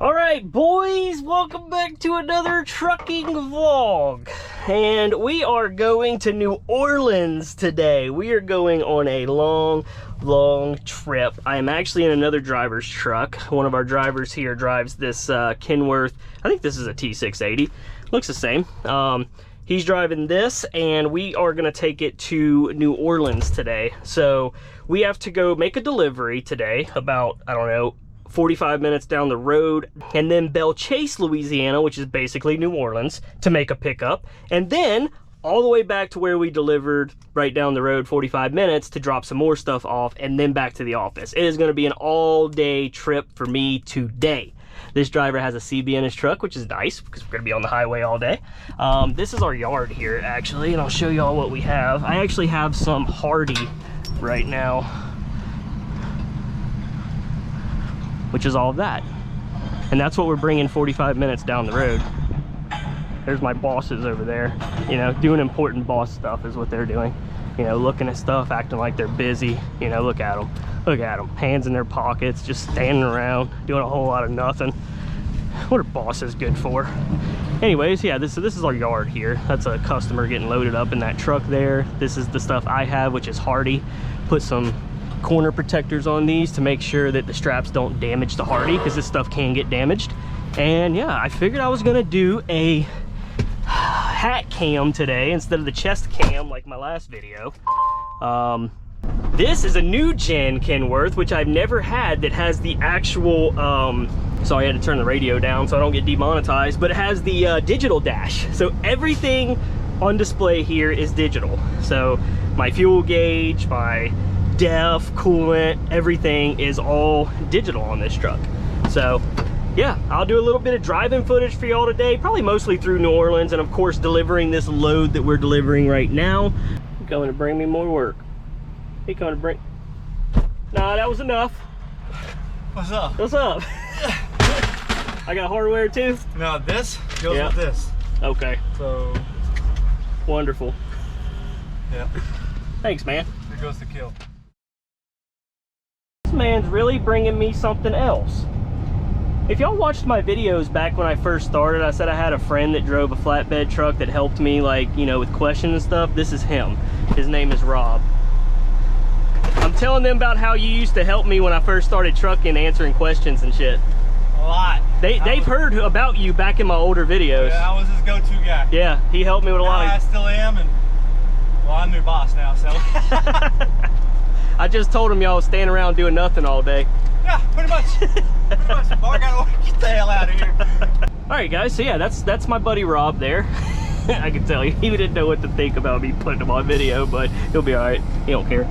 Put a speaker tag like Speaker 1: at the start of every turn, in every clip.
Speaker 1: All right, boys, welcome back to another trucking vlog. And we are going to New Orleans today. We are going on a long trip. I am actually in another driver's truck. One of our drivers here drives this Kenworth. I think this is a T680. Looks the same. He's driving this, and we are gonna take it to New Orleans today. So we have to go make a delivery today, about, I don't know, 45 minutes down the road, and then Belle Chase, Louisiana, which is basically New Orleans, to make a pickup, and then all the way back to where we delivered right down the road, 45 minutes, to drop some more stuff off, and then back to the office. It is gonna be an all-day trip for me today. This driver has a CB in his truck, which is nice because we're gonna be on the highway all day. This is our yard here, actually, and I'll show you all what we have. I actually have some Hardy right now, which is all of that. And that's what we're bringing 45 minutes down the road. There's my bosses over there, you know, doing important boss stuff is what they're doing. You know, looking at stuff, acting like they're busy. You know, look at them. Look at them, hands in their pockets, just standing around, doing a whole lot of nothing. What are bosses good for? Anyways, yeah, this is our yard here. That's a customer getting loaded up in that truck there. This is the stuff I have, which is Hardy. Put some corner protectors on these to make sure that the straps don't damage the Hardy, because this stuff can get damaged. And yeah, I figured I was gonna do a hat cam today instead of the chest cam like my last video. This is a new gen Kenworth, which I've never had, that has the actual, so I had to turn the radio down so I don't get demonetized, but it has the digital dash. So everything on display here is digital. So my fuel gauge, my def, coolant, everything is all digital on this truck. So yeah, I'll do a little bit of driving footage for y'all today, probably mostly through New Orleans, and of course delivering this load that we're delivering right now. Going to bring me more work. He coming to bring... Nah, that was enough.
Speaker 2: What's up?
Speaker 1: What's up? I got hardware too?
Speaker 2: No, this goes with this.
Speaker 1: Okay.
Speaker 2: So...
Speaker 1: Wonderful.
Speaker 2: Yeah.
Speaker 1: Thanks, man.
Speaker 2: It goes to kill.
Speaker 1: This man's really bringing me something else. If y'all watched my videos back when I first started, I said I had a friend that drove a flatbed truck that helped me, like, you know, with questions and stuff. This is him. His name is Rob. I'm telling them about how you used to help me when I first started trucking, answering questions and shit.
Speaker 2: A lot.
Speaker 1: They've heard about you back in my older videos.
Speaker 2: Yeah, I was his go-to guy.
Speaker 1: Yeah, he helped me with a lot of...
Speaker 2: I still am, and well, I'm your boss now, so...
Speaker 1: I just told him y'all was standing around doing nothing all day.
Speaker 2: Yeah, pretty much. Pretty much. I gotta get the hell out of here.
Speaker 1: All right, guys. So yeah, that's my buddy Rob there. I can tell you, he didn't know what to think about me putting him on video, but he'll be all right. He don't care.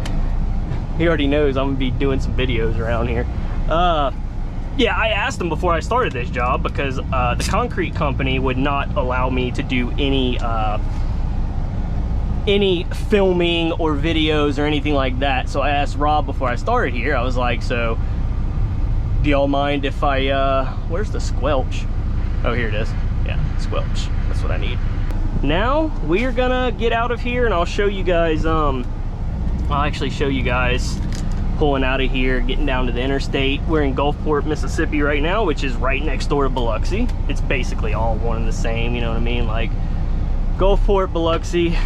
Speaker 1: He already knows I'm gonna be doing some videos around here. Yeah, I asked him before I started this job because the concrete company would not allow me to do any filming or videos or anything like that. So I asked Rob before I started here. I was like, so do y'all mind if I where's the squelch? Oh, here it is. Yeah, squelch, that's what I need. Now we are gonna get out of here, and I'll show you guys I'll actually show you guys pulling out of here, getting down to the interstate. We're in Gulfport, Mississippi right now, which is right next door to Biloxi. It's basically all one and the same, you know what I mean? Like Gulfport, Biloxi.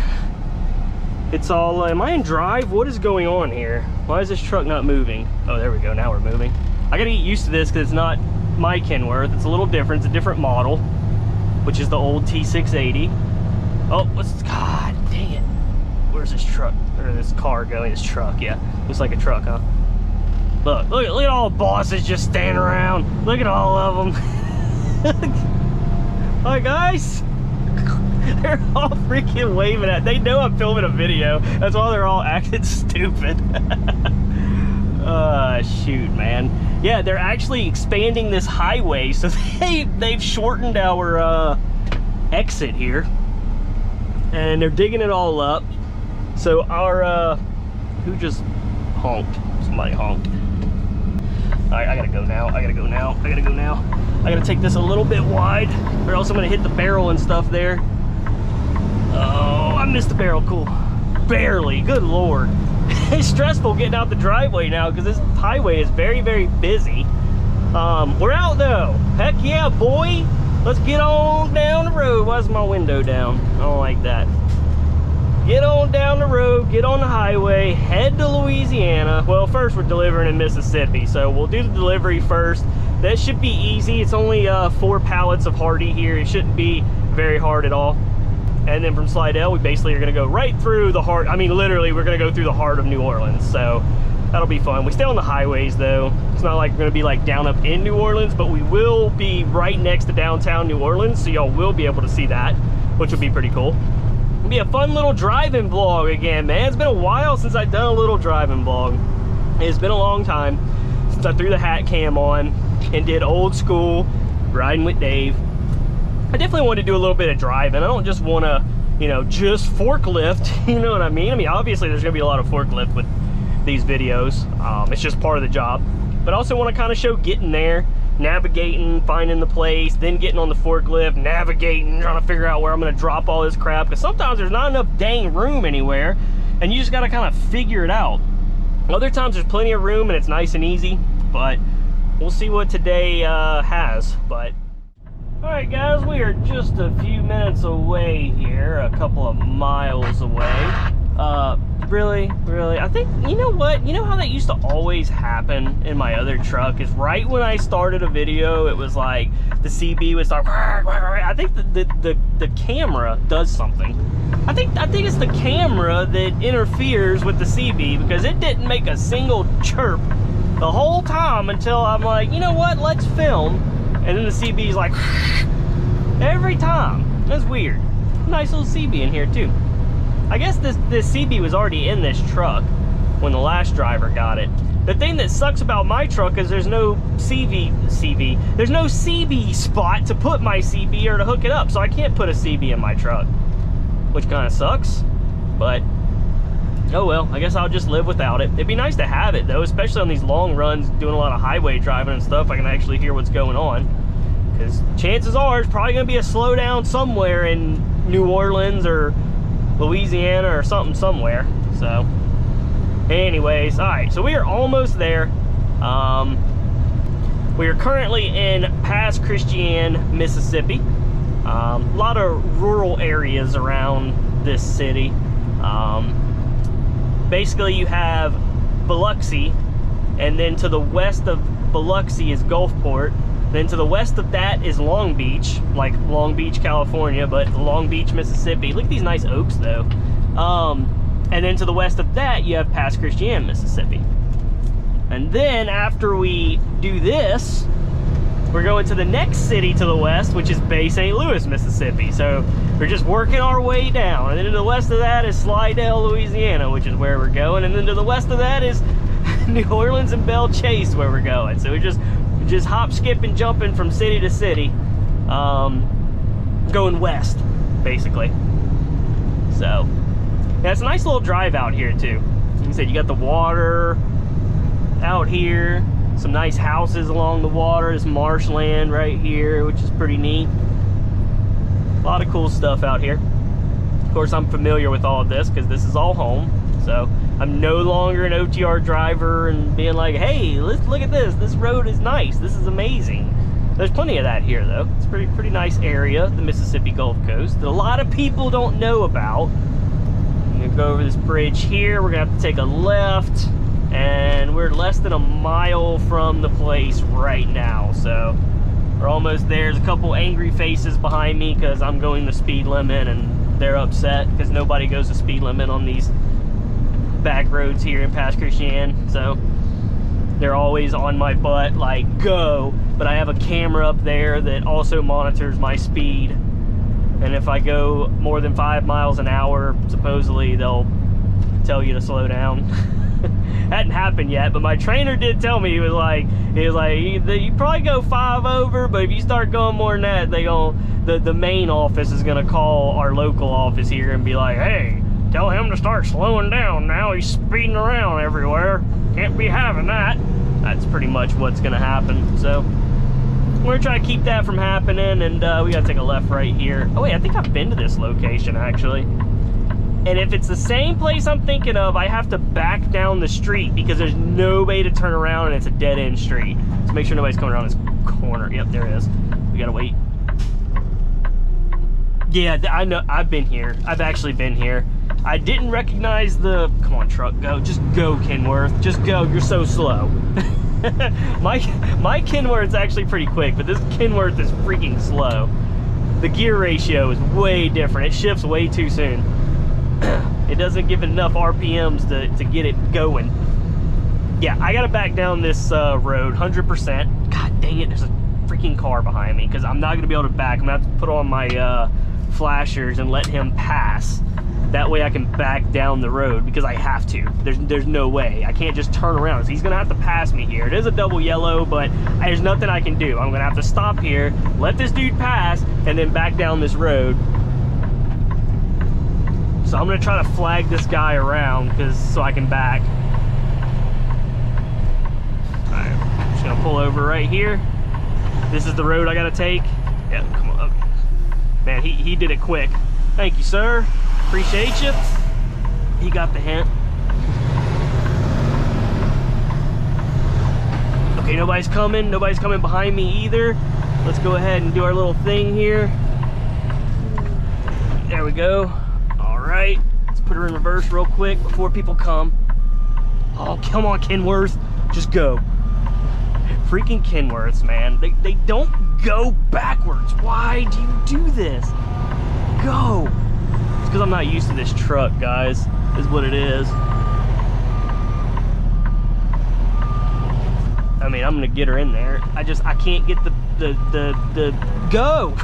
Speaker 1: It's all, am I in drive? What is going on here? Why is this truck not moving? Oh, there we go, now we're moving. I gotta get used to this because it's not my Kenworth. It's a little different, it's a different model, which is the old T680. Oh, God dang it. Where's this truck, or this car going? This truck, yeah. Looks like a truck, huh? Look at all the bosses just standing around. Look at all of them. Hi, guys. They're all freaking waving at. They know I'm filming a video. That's why they're all acting stupid. Shoot, man. Yeah, they're actually expanding this highway, so they've shortened our exit here, and they're digging it all up. So our who just honked? Somebody honked. All right, I gotta go now. I gotta take this a little bit wide, or else I'm gonna hit the barrel and stuff there. Oh, I missed the barrel. Cool. Barely. Good Lord. It's stressful getting out the driveway now because this highway is very, very busy. We're out though. Heck yeah, boy. Let's get on down the road. Why's my window down? I don't like that. Get on down the road, get on the highway, head to Louisiana. Well, first we're delivering in Mississippi, so we'll do the delivery first. That should be easy. It's only 4 pallets of Hardy here. It shouldn't be very hard at all. And then from Slidell, we basically are gonna go right through the heart. I mean, literally, we're gonna go through the heart of New Orleans. So that'll be fun. We stay on the highways though. It's not like we're gonna be like down up in New Orleans, but we will be right next to downtown New Orleans. So y'all will be able to see that, which will be pretty cool. It'll be a fun little driving vlog again, man. It's been a while since I've done a little driving vlog. It's been a long time since I threw the hat cam on and did old school riding with Dave. I definitely want to do a little bit of driving. I don't just want to, you know, just forklift, you know what I mean? I mean, obviously there's going to be a lot of forklift with these videos. It's just part of the job. But I also want to kind of show getting there, navigating, finding the place, then getting on the forklift, navigating, trying to figure out where I'm going to drop all this crap. Because sometimes there's not enough dang room anywhere, and you just got to kind of figure it out. Other times there's plenty of room and it's nice and easy, but we'll see what today has. But all right, guys, we are just a few minutes away here, a couple of miles away. Really, I think, you know what? You know how that used to always happen in my other truck is right when I started a video, it was like the CB would start. I think the camera does something. I think it's the camera that interferes with the CB because it didn't make a single chirp the whole time until I'm like, you know what? Let's film. And then the CB's like every time. That's weird. Nice little CB in here too. I guess this CB was already in this truck when the last driver got it. The thing that sucks about my truck is there's no there's no CB spot to put my CB or to hook it up, so I can't put a CB in my truck, which kind of sucks, but oh well, I guess I'll just live without it. It'd be nice to have it though, especially on these long runs, doing a lot of highway driving and stuff. I can actually hear what's going on, because chances are it's probably gonna be a slowdown somewhere in New Orleans or Louisiana or something somewhere. So anyways, all right, so we are almost there. We are currently in Pass Christian, Mississippi. A lot of rural areas around this city. Basically you have Biloxi, and then to the west of Biloxi is Gulfport. Then to the west of that is Long Beach, like Long Beach, California, but Long Beach, Mississippi. Look at these nice oaks though. And then to the west of that, you have Pass Christian, Mississippi. And then after we do this, we're going to the next city to the west, which is Bay St. Louis, Mississippi. So we're just working our way down. And then to the west of that is Slidell, Louisiana, which is where we're going. And then to the west of that is New Orleans and Belle Chase, where we're going. So we're just hop, skip, and jumping from city to city, going west, basically. So yeah, it's a nice little drive out here too. Like I said, you got the water out here, some nice houses along the water, this marshland right here, which is pretty neat. A lot of cool stuff out here. Of course, I'm familiar with all of this because this is all home. So I'm no longer an OTR driver and being like, hey, let's look at this. This road is nice. This is amazing. There's plenty of that here though. It's a pretty nice area, the Mississippi Gulf Coast, that a lot of people don't know about. I'm gonna go over this bridge here. We're gonna have to take a left, and we're less than a mile from the place right now. So we're almost there. There's a couple angry faces behind me because I'm going the speed limit, and they're upset because nobody goes the speed limit on these back roads here in Pass Christian. So they're always on my butt like, go. But I have a camera up there that also monitors my speed, and if I go more than 5 miles an hour, supposedly they'll tell you to slow down. Hadn't happened yet, but my trainer did tell me, he was like you probably go 5 over, but if you start going more than that, the main office is gonna call our local office here and be like, hey, tell him to start slowing down now, he's speeding around everywhere, can't be having that. That's pretty much what's gonna happen. So we're gonna try to keep that from happening, and we gotta take a left right here. Oh wait, I think I've been to this location actually. And if it's the same place I'm thinking of, I have to back down the street because there's no way to turn around and it's a dead-end street. Let's make sure nobody's coming around this corner. Yep, there it is. We gotta wait. Yeah, I know. I've been here. I've actually been here. I didn't recognize the... Come on, truck, go. Just go, Kenworth. Just go. You're so slow. my Kenworth's actually pretty quick, but this Kenworth is freaking slow. The gear ratio is way different. It shifts way too soon. It doesn't give it enough RPMs to get it going. Yeah, I gotta back down this road 100%. God dang it, there's a freaking car behind me because I'm not gonna be able to back. I'm gonna have to put on my flashers and let him pass. That way I can back down the road because I have to. There's no way. I can't just turn around. So he's gonna have to pass me here. It is a double yellow, but there's nothing I can do. I'm gonna have to stop here, let this dude pass, and then back down this road. So I'm gonna try to flag this guy around so I can back. All right, I'm just gonna pull over right here. This is the road I gotta take. Yeah, come on. Okay. Man, he did it quick. Thank you, sir. Appreciate you. He got the hint. Okay, nobody's coming. Nobody's coming behind me either. Let's go ahead and do our little thing here. There we go. All right. Let's put her in reverse real quick before people come. Oh, come on, Kenworth. Just go. Freaking Kenworths, man. They don't go backwards. Why do you do this? Go. It's because I'm not used to this truck, guys, is what it is. I mean, I'm gonna get her in there. I can't get the go.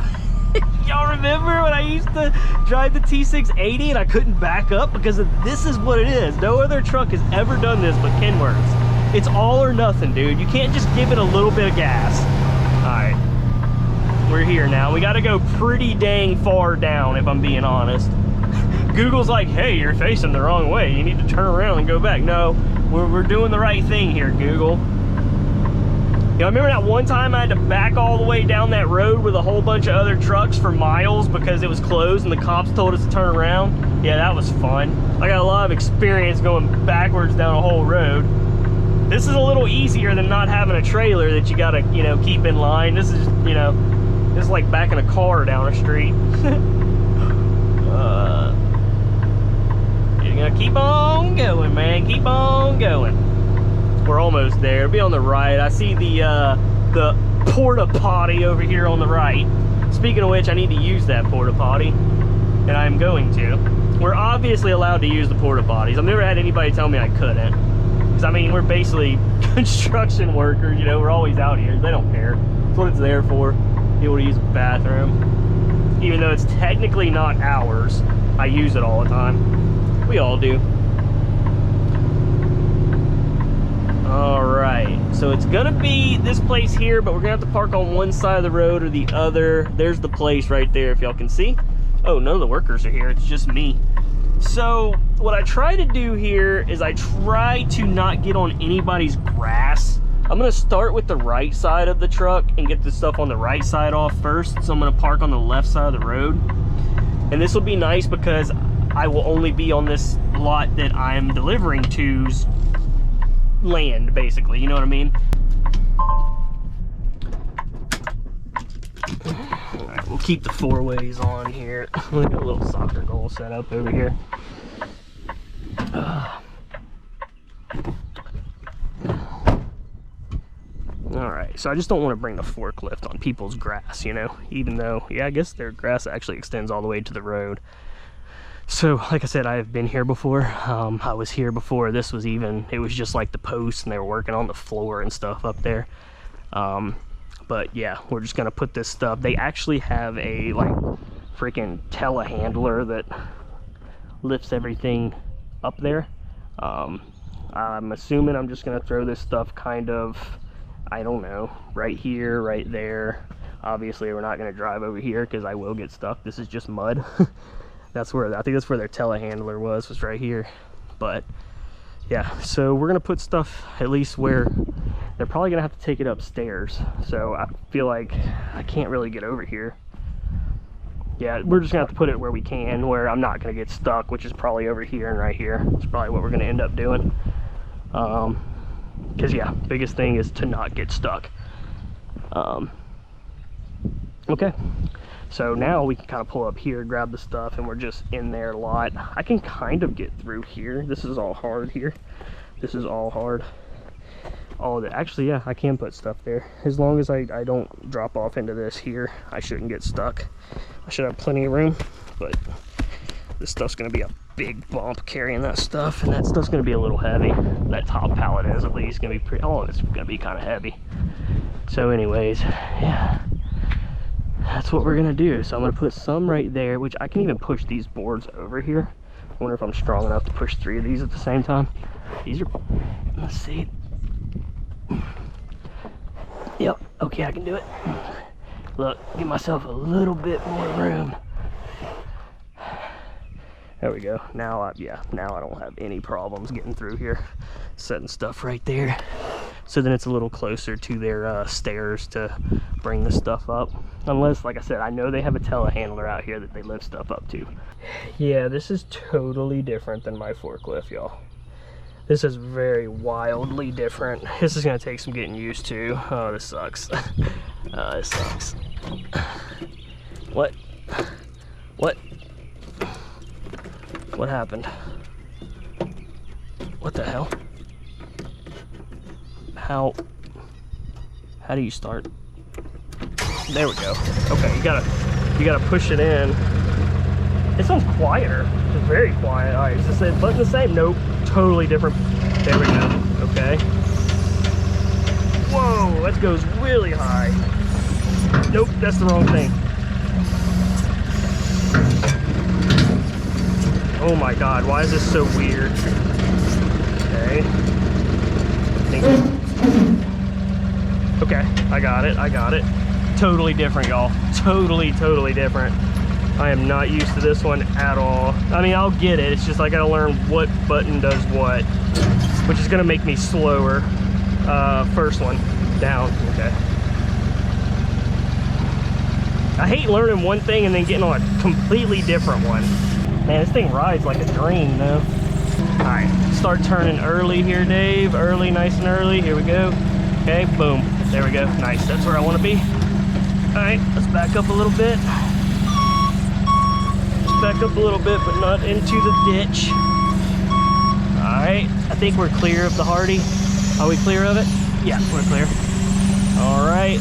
Speaker 1: Y'all remember when I used to drive the T680 and I couldn't back up because this is what it is. No other truck has ever done this but Kenworth's. It's all or nothing, dude. You can't just give it a little bit of gas. All right, we're here now. We gotta go pretty dang far down if I'm being honest. Google's like, hey, you're facing the wrong way. You need to turn around and go back. No, we're doing the right thing here, Google. You know, I remember that one time I had to back all the way down that road with a whole bunch of other trucks for miles because it was closed and the cops told us to turn around. Yeah, that was fun. I got a lot of experience going backwards down a whole road. This is a little easier than not having a trailer that you gotta, you know, keep in line. This is, you know, this is like backing a car down a street. You're gonna keep on going, man. Keep on going. We're almost there. It'll be on the right. I see the porta potty over here on the right. Speaking of which, I need to use that porta potty, and I'm going to. We're obviously allowed to use the porta potties. I've never had anybody tell me I couldn't. Because I mean, we're basically construction workers. You know, we're always out here. They don't care. That's what it's there for. Be able to use a bathroom, even though it's technically not ours. I use it all the time. We all do. All right, so it's gonna be this place here, but we're gonna have to park on one side of the road or the other. There's the place right there, if y'all can see. Oh, none of the workers are here, it's just me. So what I try to do here is I try to not get on anybody's grass. I'm gonna start with the right side of the truck and get the stuff on the right side off first. So I'm gonna park on the left side of the road. And this will be nice because I will only be on this lot that I'm delivering to's land, basically, you know what I mean? All right, we'll keep the four ways on here. We got a little soccer goal set up over here. All right, so I just don't want to bring the forklift on people's grass, you know, even though, yeah, I guess their grass actually extends all the way to the road. So, like I said, I have been here before. I was here before this was even, it was just like the posts and they were working on the floor and stuff up there. But yeah, we're just gonna put this stuff. They actually have a like freaking telehandler that lifts everything up there. I'm assuming I'm just gonna throw this stuff kind of, I don't know, right here, right there. Obviously, we're not gonna drive over here because I will get stuck. This is just mud. That's where, I think that's where their telehandler was right here. But yeah, so we're gonna put stuff at least where they're probably gonna have to take it upstairs. So I feel like I can't really get over here. Yeah, we're just gonna have to put it where we can, where I'm not gonna get stuck, which is probably over here and right here. That's probably what we're gonna end up doing. Because yeah, biggest thing is to not get stuck. Okay, so now we can kind of pull up here, grab the stuff, and we're just in there a lot. I can kind of get through here. This is all hard here. This is all hard. All of it. Actually, yeah, I can put stuff there. As long as I don't drop off into this here, I shouldn't get stuck. I should have plenty of room, but this stuff's gonna be a big bump carrying that stuff, and that stuff's gonna be a little heavy. That top pallet is at least gonna be pretty, oh, it's gonna be kind of heavy. So anyways, yeah, that's what we're gonna do. So I'm gonna put some right there, which I can even push these boards over here. I wonder if I'm strong enough to push 3 of these at the same time. These are, let's see. Yep, okay, I can do it. Look, give myself a little bit more room. There we go. Now now I don't have any problems getting through here. Setting stuff right there. So then it's a little closer to their stairs to bring the stuff up. Unless, like I said, I know they have a telehandler out here that they lift stuff up to. Yeah, this is totally different than my forklift, y'all. This is very wildly different. This is gonna take some getting used to. Oh, this sucks. This sucks. What? What? What happened? What the hell? How do you start? There we go. Okay, you gotta push it in. This one's quieter. It's very quiet. All right, is this button the same? Nope, totally different. There we go. Okay. Whoa, that goes really high. Nope, that's the wrong thing. Oh my God, why is this so weird? Okay. Okay, I got it. Totally different, y'all. Totally different. I am not used to this one at all. I mean, I'll get it. It's just I gotta learn what button does what, which is gonna make me slower. First one, down, okay. I hate learning one thing and then getting on a completely different one. Man, this thing rides like a dream, though. All right, start turning early here, Dave. Early, nice and early. Here we go. Okay, boom. There we go. Nice, that's where I want to be. All right, let's back up a little bit. Let's back up a little bit, but not into the ditch. All right, I think we're clear of the Hardy. Are we clear of it? Yeah, we're clear. All right.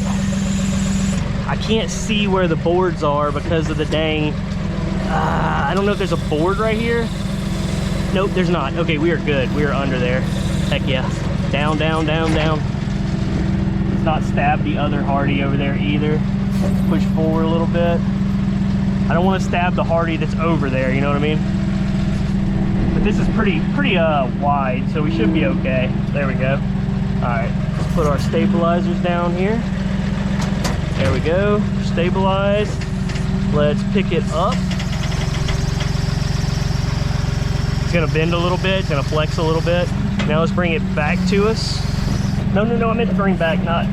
Speaker 1: I can't see where the boards are because of the dang, I don't know if there's a board right here. Nope, there's not. Okay, we are good. We are under there. Heck yeah. Down, down, down, down. Let's not stab the other Hardy over there either. Push forward a little bit. I don't want to stab the Hardy that's over there, you know what I mean? But this is pretty wide, so we should be okay. There we go. All right, let's put our stabilizers down here. There we go, stabilize. Let's pick it up. It's gonna bend a little bit, it's gonna flex a little bit. Now let's bring it back to us. No, I meant to bring back, not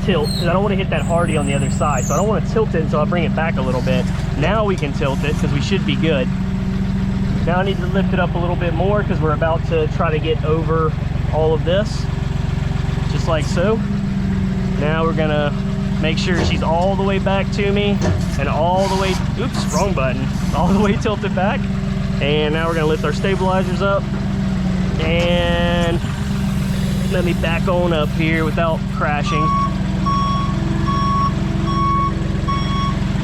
Speaker 1: tilt, because I don't want to hit that Hardy on the other side. So I don't want to tilt it until I bring it back a little bit. Now we can tilt it, because we should be good. Now I need to lift it up a little bit more, because we're about to try to get over all of this. Just like so. Now we're gonna make sure she's all the way back to me and all the way, oops, wrong button, all the way tilted back. And now we're gonna lift our stabilizers up and let me back on up here without crashing.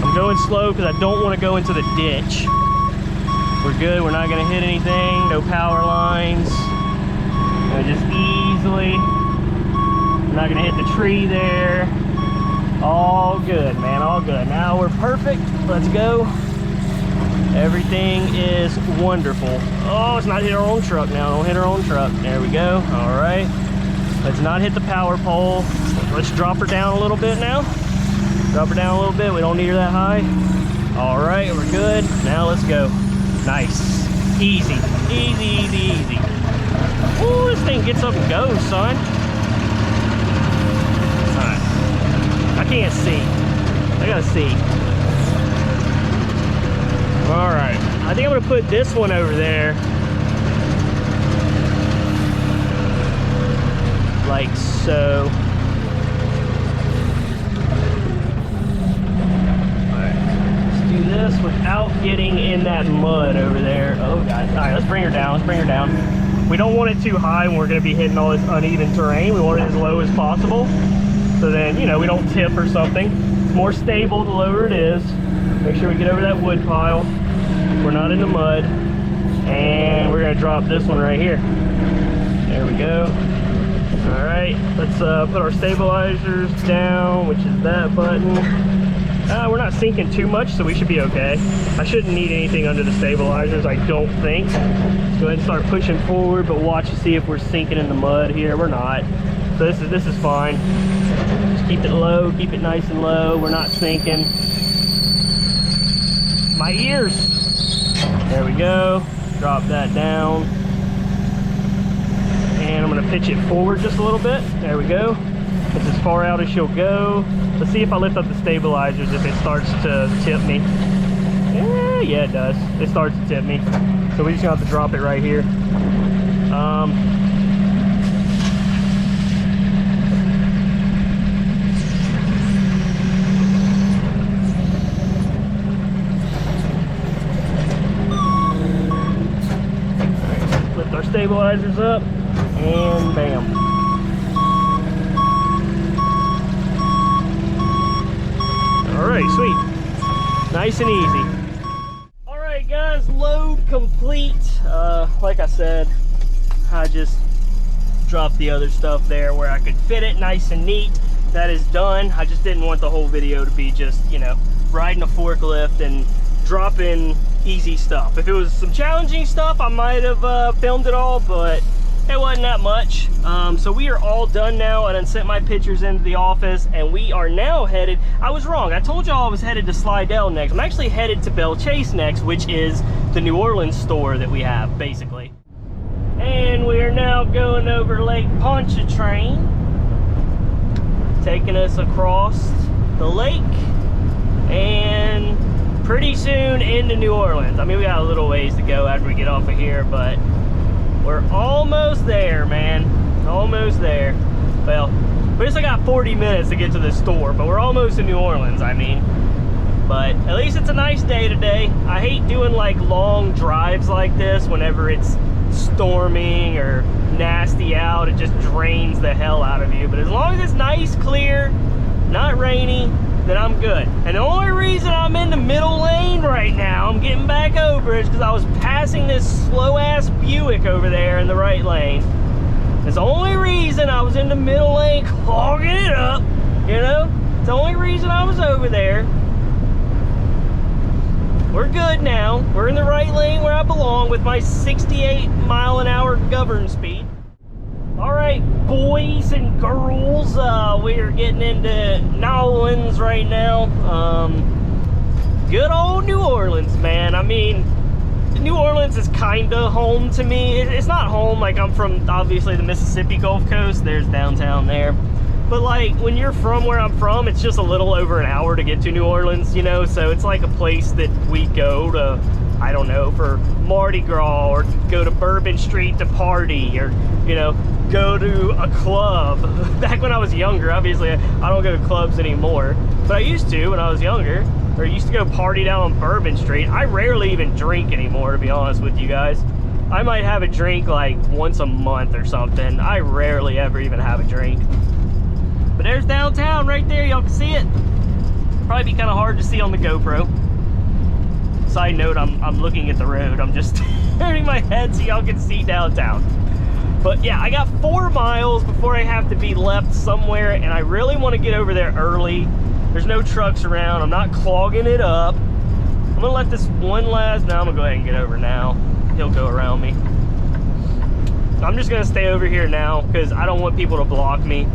Speaker 1: I'm going slow because I don't want to go into the ditch. We're good, we're not gonna hit anything, no power lines. Just easily, we're not gonna hit the tree there. All good, man, all good. Now we're perfect, let's go. Everything is wonderful. Oh, let's not hit our own truck now. Don't hit our own truck. There we go, all right. Let's not hit the power pole. Let's drop her down a little bit now. Drop her down a little bit, we don't need her that high. All right, we're good. Now let's go. Nice, easy, easy, easy, easy. Ooh, this thing gets up and goes, son. I can't see. I gotta see. All right. I think I'm gonna put this one over there. like so. This without getting in that mud over there. Oh god. All right, let's bring her down. Let's bring her down. We don't want it too high when we're going to be hitting all this uneven terrain. We want it as low as possible. So then, you know, we don't tip or something. It's more stable the lower it is. Make sure we get over that wood pile. We're not in the mud. And we're going to drop this one right here. There we go. All right, let's put our stabilizers down, which is that button. We're not sinking too much, so we should be okay. I shouldn't need anything under the stabilizers, I don't think. Let's go ahead and start pushing forward, but watch to see if we're sinking in the mud here. We're not. So this is fine. Just keep it low, keep it nice and low. We're not sinking. My ears. There we go. Drop that down. And I'm gonna pitch it forward just a little bit. There we go. It's as far out as she'll go. Let's see if I lift up the stabilizers, if it starts to tip me. Yeah, it does. It starts to tip me. So we just gonna have to drop it right here. Alright, lift our stabilizers up, and bam. Alright, sweet. Nice and easy. Alright guys, load complete. Like I said, I just dropped the other stuff there where I could fit it nice and neat. That is done. I just didn't want the whole video to be just, you know, riding a forklift and dropping easy stuff. If it was some challenging stuff, I might have filmed it all, but it wasn't that much. So we are all done now. I done sent my pictures into the office, and we are now headed, I was wrong. I told y'all I was headed to Slidell next. I'm actually headed to Belle Chase next, which is the New Orleans store that we have, basically. And we are now going over Lake Pontchartrain, taking us across the lake, and pretty soon into New Orleans. I mean, we got a little ways to go after we get off of here, but we're almost there, man. Almost there. Well, we just got 40 minutes to get to the store, but we're almost in New Orleans, I mean. But at least it's a nice day today. I hate doing like long drives like this whenever it's storming or nasty out. It just drains the hell out of you. But as long as it's nice, clear, not rainy, then I'm good. And the only reason I'm in the middle lane right now, I'm getting back over, is because I was passing this slow-ass Buick over there in the right lane. That's the only reason I was in the middle lane clogging it up, you know? It's the only reason I was over there. We're good now. We're in the right lane where I belong with my 68-mile-an-hour govern speed. All right, boys and girls, we are getting into New Orleans right now. Good old New Orleans, man. I mean, New Orleans is kind of home to me. It's not home, like I'm from, obviously, the Mississippi Gulf Coast. There's downtown there. But like, when you're from where I'm from, it's just a little over an hour to get to New Orleans, you know? So it's like a place that we go to, I don't know, for Mardi Gras, or go to Bourbon Street to party, or, you know, go to a club. Back when I was younger, obviously I don't go to clubs anymore, but I used to when I was younger, or used to go party down on Bourbon Street. I rarely even drink anymore, to be honest with you guys. I might have a drink like once a month or something. I rarely ever even have a drink. But there's downtown right there, y'all can see it. Probably be kind of hard to see on the GoPro. Side note, I'm looking at the road. I'm just turning my head so y'all can see downtown. But yeah, I got 4 miles before I have to be left somewhere, and I really want to get over there early. There's no trucks around. I'm not clogging it up. I'm gonna let this one last, no, I'm gonna go ahead and get over now. He'll go around me. I'm just gonna stay over here now because I don't want people to block me.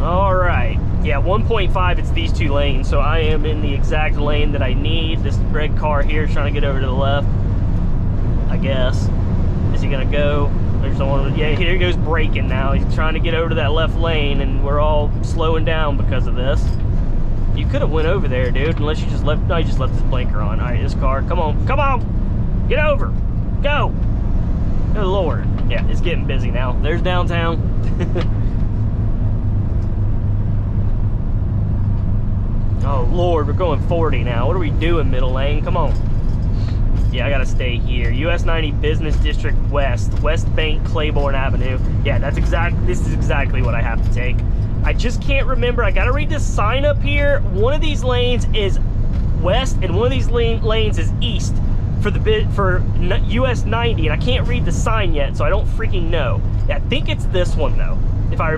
Speaker 1: All right, yeah, 1.5, it's these 2 lanes, so I am in the exact lane that I need. This red car here is trying to get over to the left, I guess. Is he gonna go? There's someone, yeah, here he goes braking now. He's trying to get over to that left lane, and we're all slowing down because of this. You could have went over there, dude, unless you just left, no, you just left this blinker on. All right, this car, come on, get over, go. Good Lord. Yeah, it's getting busy now. There's downtown. Oh Lord, we're going 40 now. What are we doing, middle lane? Come on. Yeah, I gotta stay here. US 90 Business District West, West Bank, Claiborne Avenue. Yeah, this is exactly what I have to take. I just can't remember. I gotta read this sign up here. One of these lanes is west and one of these lanes is east for US 90, and I can't read the sign yet, so I don't freaking know. I think it's this one though. If I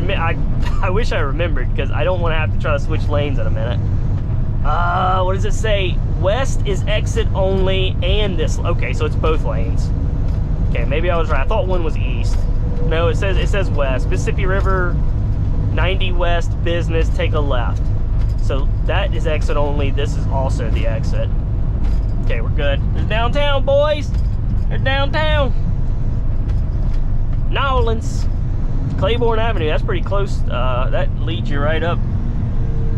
Speaker 1: I wish I remembered, because I don't want to have to try to switch lanes in a minute. What does it say? West is exit only, and this. Okay, so it's both lanes. Okay, maybe I was right. I thought one was east. No, it says west. Mississippi River 90 West Business, take a left. So that is exit only. This is also the exit. Okay, we're good. There's downtown, boys. There's downtown. Nolans. Claiborne Avenue. That's pretty close. That leads you right up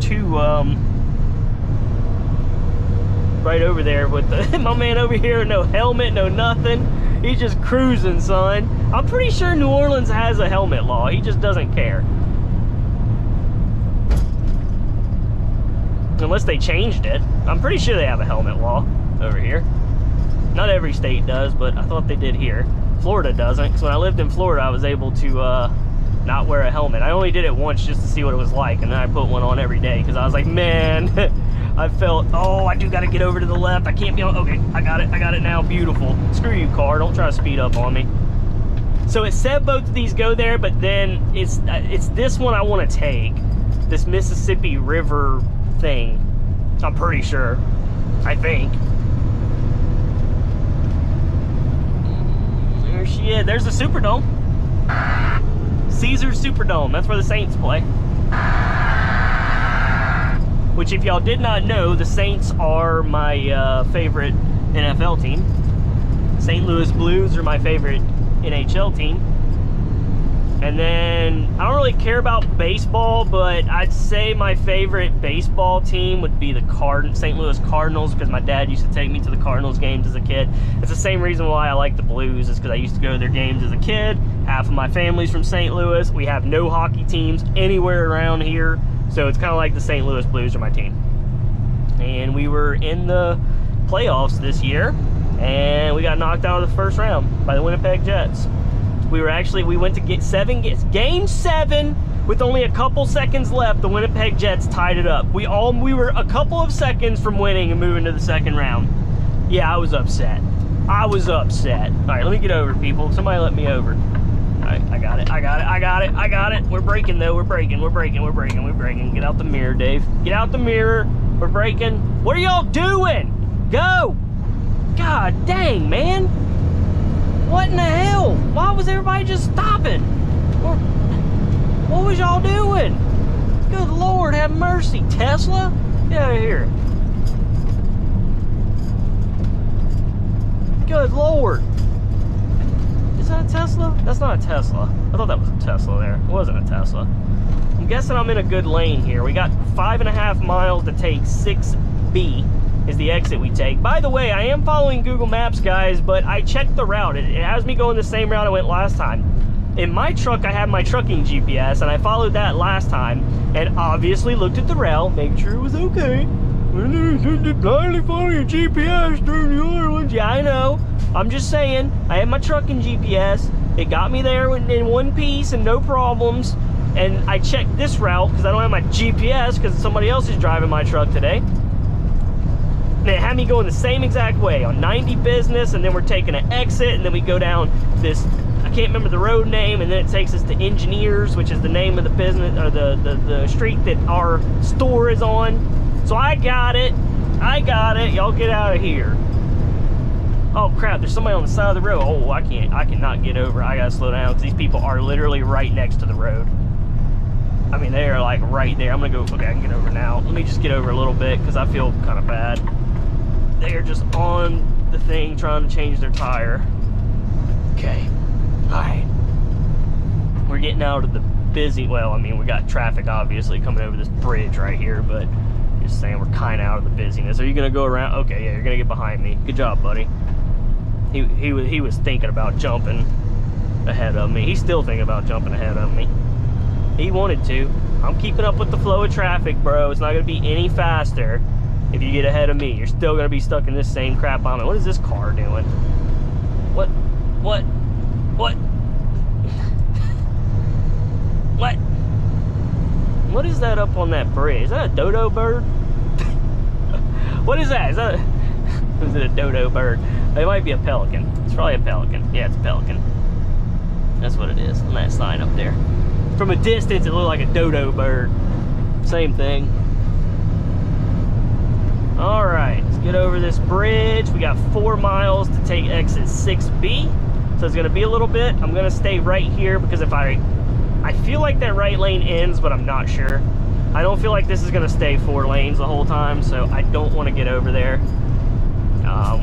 Speaker 1: to right over there with my man over here. No helmet, no nothing. He's just cruising, son. I'm pretty sure New Orleans has a helmet law. He just doesn't care. Unless they changed it. I'm pretty sure they have a helmet law over here. Not every state does, but I thought they did here. Florida doesn't, because when I lived in Florida, I was able to not wear a helmet. I only did it once just to see what it was like, and then I put one on every day, because I was like, man, I felt, oh, I do got to get over to the left. I can't be on, okay, I got it now, beautiful. Screw you, car, don't try to speed up on me. So it said both of these go there, but then it's this one I want to take, this Mississippi River thing. I'm pretty sure, I think. There she is. There's the Superdome. Caesars Superdome. That's where the Saints play. Which, if y'all did not know, the Saints are my favorite NFL team. St. Louis Blues are my favorite NHL team. And then, I don't really care about baseball, but I'd say my favorite baseball team would be the St. Louis Cardinals, because my dad used to take me to the Cardinals games as a kid. It's the same reason why I like the Blues, is because I used to go to their games as a kid. Half of my family's from St. Louis. We have no hockey teams anywhere around here, so it's kind of like the St. Louis Blues are my team. And we were in the playoffs this year, and we got knocked out of the first round by the Winnipeg Jets. We went to game 7 with only a couple seconds left. The Winnipeg Jets tied it up. We were a couple of seconds from winning and moving to the second round. Yeah, I was upset. I was upset. All right, let me get over, people. Somebody let me over. All right, I got it. We're braking though. We're braking. Get out the mirror, Dave. Get out the mirror. We're braking. What are y'all doing? Go. God dang, man. What in the hell? Why was everybody just stopping? What was y'all doing? Good Lord, have mercy. Tesla? Get out of here. Good Lord. Is that a Tesla? That's not a Tesla. I thought that was a Tesla there. It wasn't a Tesla. I'm guessing I'm in a good lane here. We got 5.5 miles to take. 6B is the exit we take. By the way, I am following Google Maps, guys, but I checked the route. It has me going the same route I went last time. In my truck, I have my trucking GPS, and I followed that last time, and obviously looked at the route, made sure it was okay. Blindly following your GPS during New Orleans. Yeah, I know. I'm just saying, I have my trucking GPS. It got me there in one piece and no problems. And I checked this route because I don't have my GPS because somebody else is driving my truck today. And it had me going the same exact way on 90 Business, and then we're taking an exit, and then we go down this, I can't remember the road name, and then it takes us to Engineers, which is the name of the business, or the street that our store is on. So I got it. Y'all get out of here. Oh crap, there's somebody on the side of the road. Oh, I cannot get over. I gotta slow down because these people are literally right next to the road. I mean, they are like right there. I'm gonna go, okay, I can get over now. Let me just get over a little bit because I feel kind of bad. They are just on the thing trying to change their tire. Okay, all right. We're getting out of the busy, well, I mean, we got traffic obviously coming over this bridge right here, but just saying we're kind of out of the busyness. Are you gonna go around? Okay, yeah, you're gonna get behind me. Good job, buddy. He was thinking about jumping ahead of me. He's still thinking about jumping ahead of me. He wanted to. I'm keeping up with the flow of traffic, bro. It's not gonna be any faster if you get ahead of me. You're still gonna be stuck in this same crap on it. What is this car doing? What? What? What? What is that up on that bridge? Is that a dodo bird? What is that? Is it a dodo bird? It might be a pelican. It's probably a pelican. Yeah, it's a pelican. That's what it is on that sign up there. From a distance, it looked like a dodo bird. Same thing. All right, let's get over this bridge. We got 4 miles to take exit 6B. So it's gonna be a little bit. I'm gonna stay right here because if I feel like that right lane ends, but I'm not sure. I don't feel like this is gonna stay 4 lanes the whole time, so I don't wanna get over there.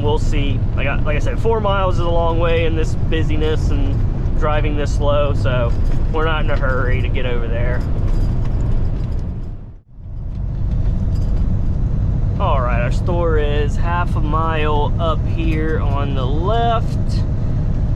Speaker 1: We'll see. Like I said, 4 miles is a long way in this busyness and driving this slow, so we're not in a hurry to get over there. All right, our store is half a mile up here on the left.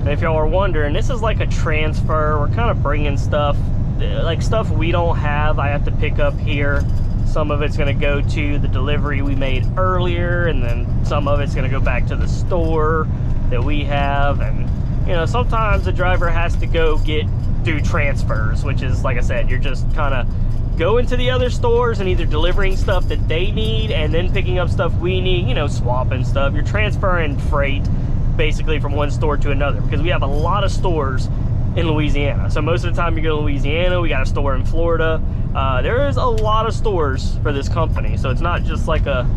Speaker 1: And if y'all are wondering, this is like a transfer. We're kind of bringing stuff, like stuff we don't have, I have to pick up here. Some of it's gonna go to the delivery we made earlier, and then some of it's gonna go back to the store that we have. And you know, sometimes the driver has to go do transfers, which is, like I said, you're just kind of going to the other stores and either delivering stuff that they need and then picking up stuff we need, you know, swapping stuff. You're transferring freight basically from one store to another because we have a lot of stores in Louisiana. So most of the time you go to Louisiana, we got a store in Florida. There is a lot of stores for this company. So it's not just like a,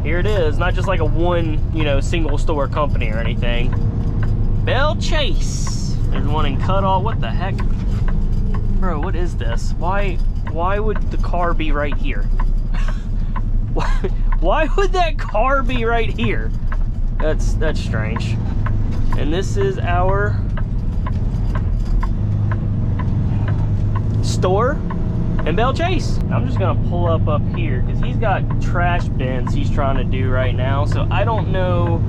Speaker 1: here it is, not just like a one, you know, single store company or anything. Bell Chase. There's one in Cuddall. What the heck? Bro, what is this? Why would the car be right here? Why would that car be right here? That's strange. And this is our store in Bell Chase. I'm just gonna pull up here because he's got trash bins he's trying to do right now. So I don't know.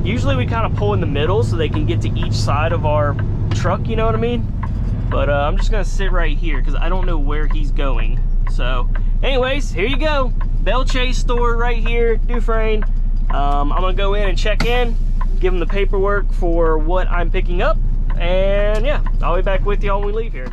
Speaker 1: Usually we kind of pull in the middle so they can get to each side of our truck, you know what I mean? But I'm just gonna sit right here because I don't know where he's going. So anyways, here you go. Bell Chase store right here, Dufresne. I'm gonna go in and check in, give him the paperwork for what I'm picking up, and yeah, I'll be back with y'all when we leave here.